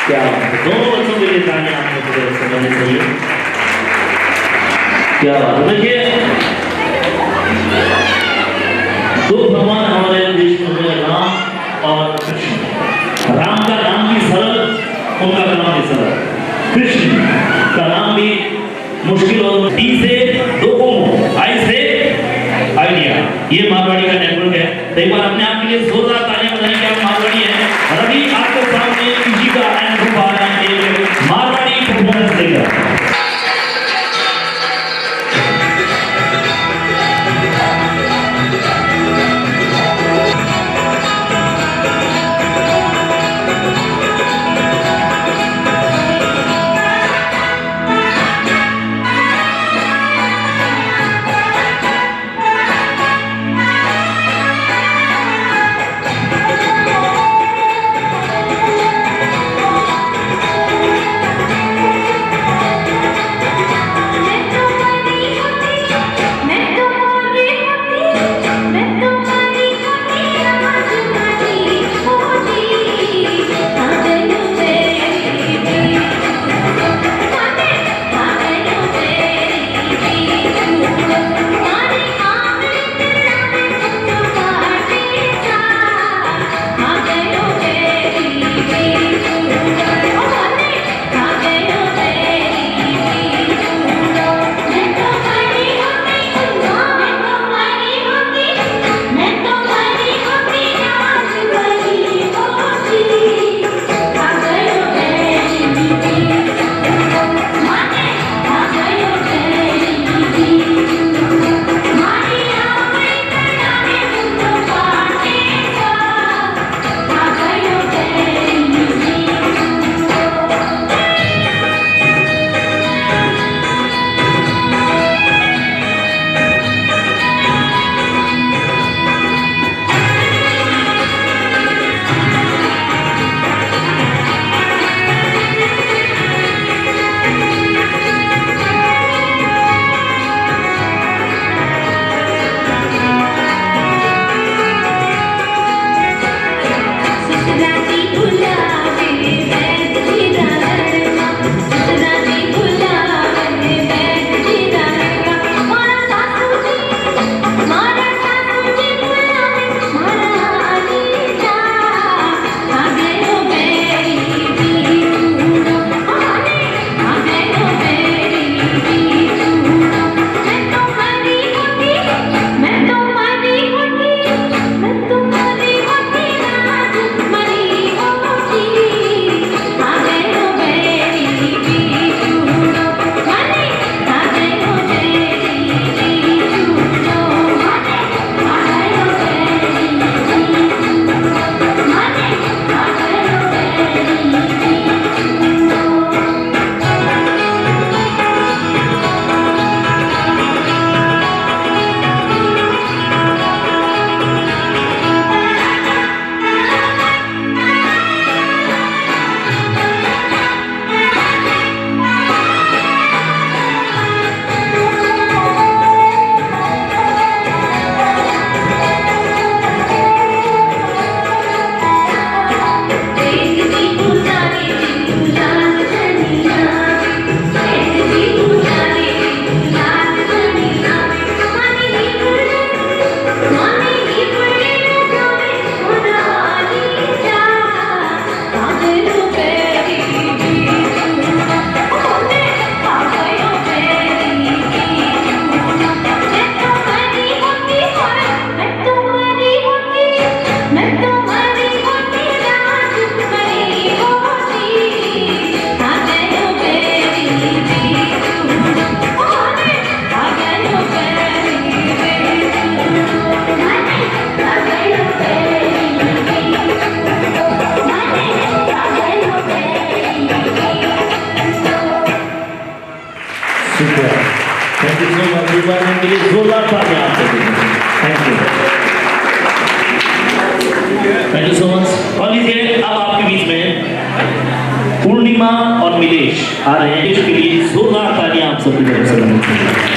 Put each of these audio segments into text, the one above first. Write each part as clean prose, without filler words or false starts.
क्या दोनों बच्चों के लिए तालियां आपको पूरे समझनी चाहिए। क्या बात है। देखिए दो भगवान हमारे देश में हुए, राम और कृष्ण। राम का नाम भी सरल, उनका नाम भी सरल। कृष्ण का नाम भी मुश्किल और डी से दो ओम, आई से आइडिया। ये मारवाड़ी का नेटवर्क है। तो एक बार अपने आप के लिए जोरदार तालियां बजाएं कि आप मारवाड़ी हैं। और अभी आपके सामने किसी का एंड आ रहा है, एक मारवाड़ी परफॉर्मेंस देगा। Thank you so much. इस बार उनके लिए जोरदार तालियां आप सभी। Thank you, thank you so much. और लीजिए अब आपके बीच में पूर्णिमा और मिलेश आ रहे हैं, इसके लिए जोरदार तालियां आप सबकी तरफ से बनी चाहिए।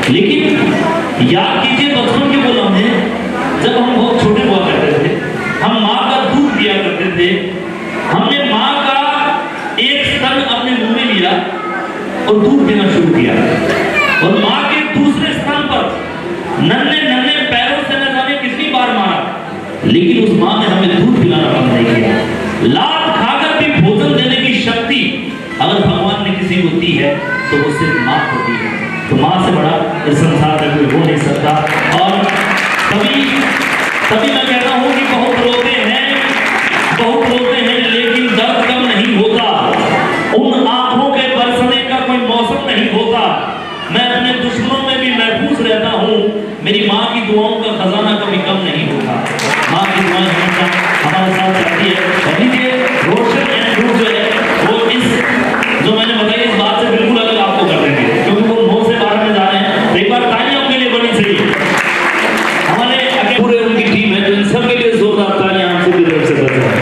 लेकिन याद कीजिए बचपन के वो लम्हे जब हम बहुत छोटे हुआ करते थे, हम माँ का दूध पिया करते थे, हमने माँ का एक स्तन अपने मुंह में लिया और दूध पीना शुरू किया और माँ के दूसरे स्तन पर नन्हे नन्हे पैरों से न जाने कितनी बार मारा, लेकिन उस माँ ने हमें दूध पिलाना बंद नहीं किया। लात खाकर भी भोजन देने की शक्ति अगर भगवान ने किसी को दी है तो वो सिर्फ माँ को दी है। तो माँ से बड़ा इस संसार में कोई हो नहीं सकता। और तभी मैं कहता हूँ कि बहुत रोते हैं लेकिन दर्द कम नहीं होता, उन आंखों के बरसने का कोई मौसम नहीं होता। मैं अपने दुश्मनों में भी महफूज रहता हूँ, मेरी माँ की दुआओं का खजाना कभी कम नहीं होता। माँ की दुआएं हमेशा हमारे साथ रहती है। और लीजिए रोशन एंड जो है वो इस जो मैंने बताया इस बात से बिल्कुल अलग आपको कर देंगे, क्योंकि वो मुंह से बाहर में जा रहे हैं। तो एक बार तालियां उनके लिए बड़ी चाहिए। हमारे पूरे उनकी टीम है, तो इन सबके लिए जोरदार तालियां आप सबकी तरफ से बजाएं।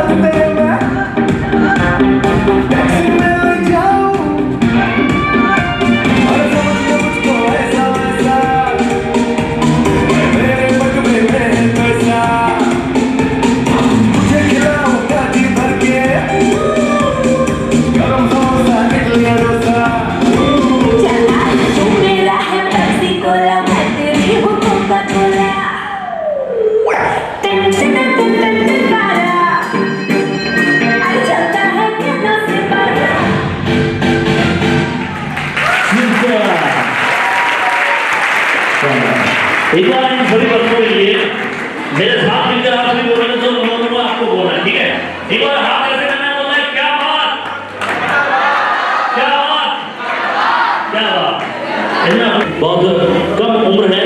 Te एक बार इन सभी बच्चों के लिए मेरे साथ मिलकर आप सभी बोलेंगे तो नमो आपको बोलना है, ठीक है? एक बार हाथ ऐसे करना है, बोलना है क्या बात, क्या बात, क्या बात। इतना बहुत कम उम्र है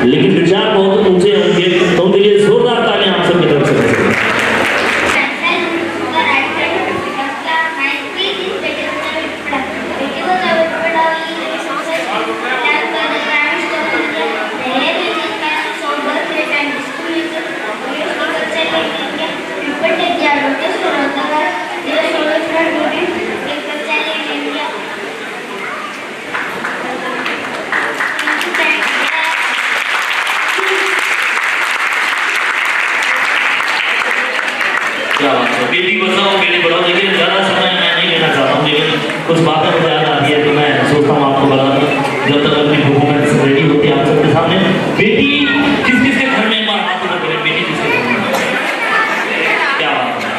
लेकिन विचार बहुत ऊंचे होंगे, तो उनके लिए जोरदार तालियां आप सबकी तरफ से। क्या बात है, बेटी बचाओ बेटी पढ़ाओ। लेकिन ज़्यादा समय मैं नहीं लेना चाहता हूँ, लेकिन कुछ बातें मुझे याद आती है तो मैं सोचता हूँ आपको बता दूँ जब तक अपनी परफॉर्मेंस रेडी होती है आप सबके सामने। बेटी किस किस के घर में, एक बार हाथ ऊपर करें, बेटी किसके घर में? क्या बात है,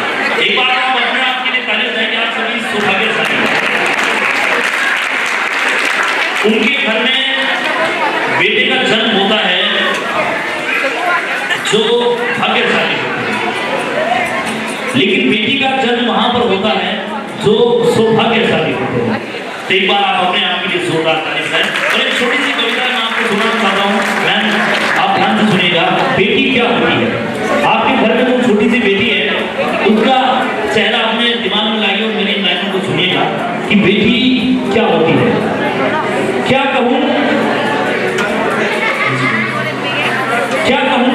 एक बार आप अपने आप के लिए तारीफ करेंगे, आप सभी सौभाग्यशाली हैं। उनके घर में बेटे का जन्म होता है जो भाग्यशाली होता है, लेकिन बेटी का जन्म वहां पर होता है जो सौभाग्यशाली होते हैं। तो एक बार आप अपने आप के लिए जोरदार तारीफ करें। और एक छोटी सी कविता मैं आपको सुनाना चाहता हूँ, मैं आप ध्यान से सुनिएगा। बेटी क्या होती है? आपके घर में जो छोटी सी बेटी है उसका चेहरा अपने दिमाग में लाइए और मेरी इन लाइनों को सुनिएगा कि बेटी क्या होती है। क्या कहूँ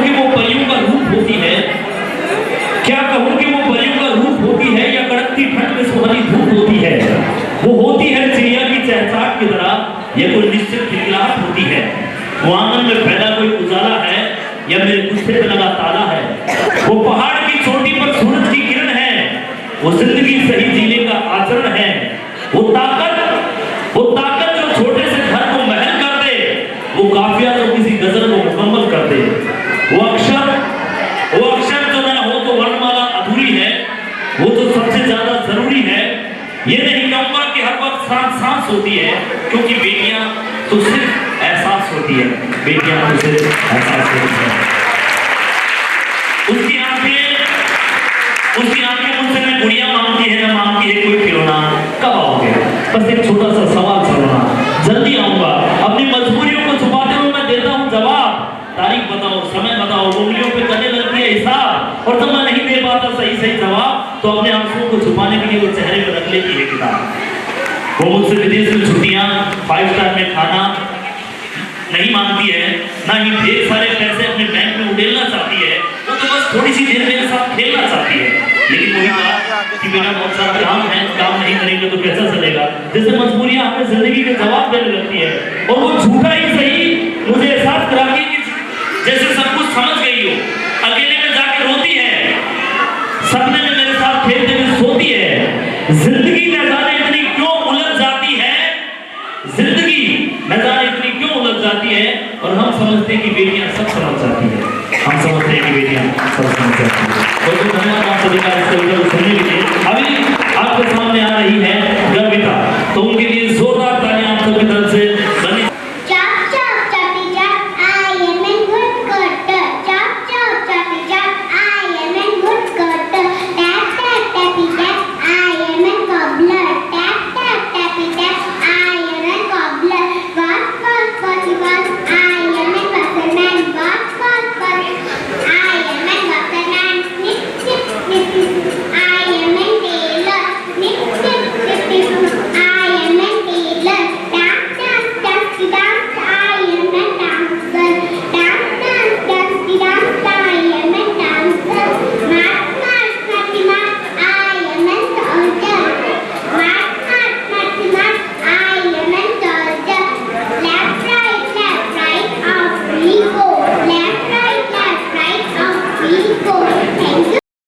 कि वो परियों का रूप होती है, क्या कहूँ कि वो परियों का रूप होती है या कड़कती ठंड में सुहानी धूप होती है। वो होती है चिड़िया की चहचहाट की तरह या कोई निश्चित खिलखिलाहट होती है। वो आंगन में फैला कोई उजाला है या मेरे गुस्से पे लगा ताला है। वो पहाड़ की चोटी पर सूरज की किरण है, वो जिंदगी सही जीने का आचरण है। वो ताकत जो छोटे से घर को महल कर दे, वो काफिया जो किसी गजल को मुकम्मल कर दे। वो अक्षर जो ना हो तो वर्णमाला अधूरी है, वो तो सबसे ज्यादा जरूरी है। ये नहीं कहूंगा कि हर वक्त सांस होती है, क्योंकि बेटियां तो सिर्फ एहसास होती है, बेटियां तो सिर्फ एहसास होती है। उसकी आंखें मुझसे मैं गुड़िया मांगती है ना मांगती है कोई खिलौना। कब आओगे? बस एक छोटा सा सवाल सुनना, जल्दी आऊंगा। अपनी मजबूरियों को छुपाते हुए मैं देता हूँ जवाब। तारीख बताओ, समय बताओ, उंगलियों पे करने लगती है हिसाब। और जब मैं नहीं दे पाता सही जवाब तो अपने आंसुओं को छुपाने के लिए वो चेहरे में रख लेती है किताब। वो मुझसे विदेश में छुट्टियां, 5 स्टार में खाना नहीं मांगती है, ना ही ढेर सारे पैसे अपने बैंक में उड़ेलना चाहती है। वो तो बस थोड़ी सी देर मेरे साथ खेलना चाहती है। लेकिन वही बात कि मेरा बहुत सारा काम है, काम नहीं करेंगे तो कैसा चलेगा। जैसे मजबूरियां हमें जिंदगी के जवाब देने लगती है, और वो झूठा ही सही मुझे एहसास कराती है कि जैसे सब कुछ समझ गई हो। अकेले में जाके रोती है, सपने में मेरे साथ खेलते हुए सोती है। जिंदगी न जाने इतनी क्यों उलझ जाती है, जिंदगी न जाने इतनी क्यों उलझ जाती है। और हम समझते हैं कि बेटियां सब समझ जाती है, हम समझते हैं कि बेटियां सब समझ जाती है। तो धन्यवाद आप सभी का इस कविता को सुनने के लिए।